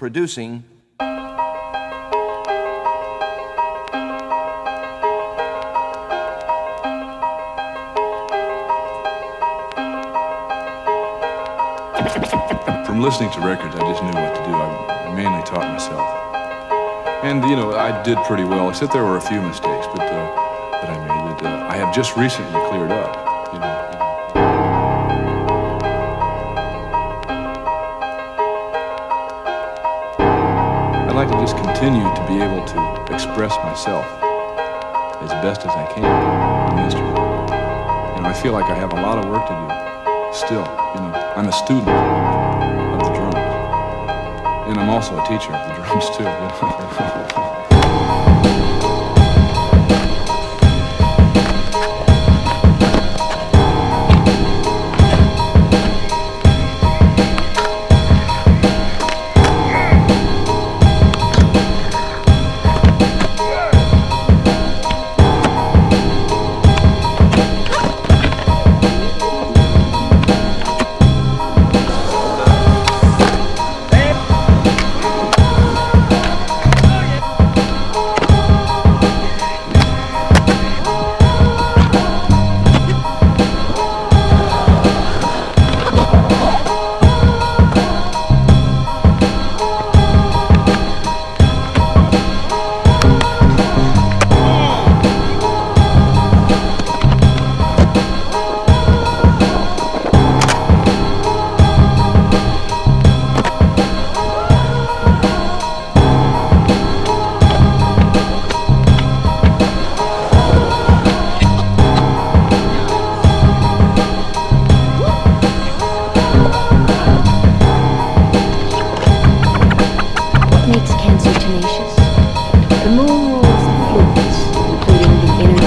producing From listening to records, I just knew what to do. I mainly taught myself. And, I did pretty well, except there were a few mistakes that I made that I have just recently cleared up, I'd like to just continue to be able to express myself as best as I can in the instrument. I feel like I have a lot of work to do still, I'm a student of the drums. And I'm also a teacher of the drums too.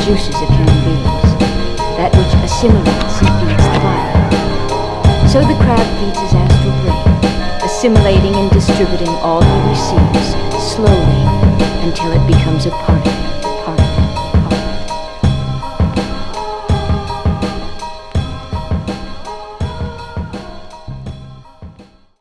Juices of human beings, that which assimilates and feeds the body. So the crab feeds his astral brain, assimilating and distributing all he receives slowly until it becomes a part of him.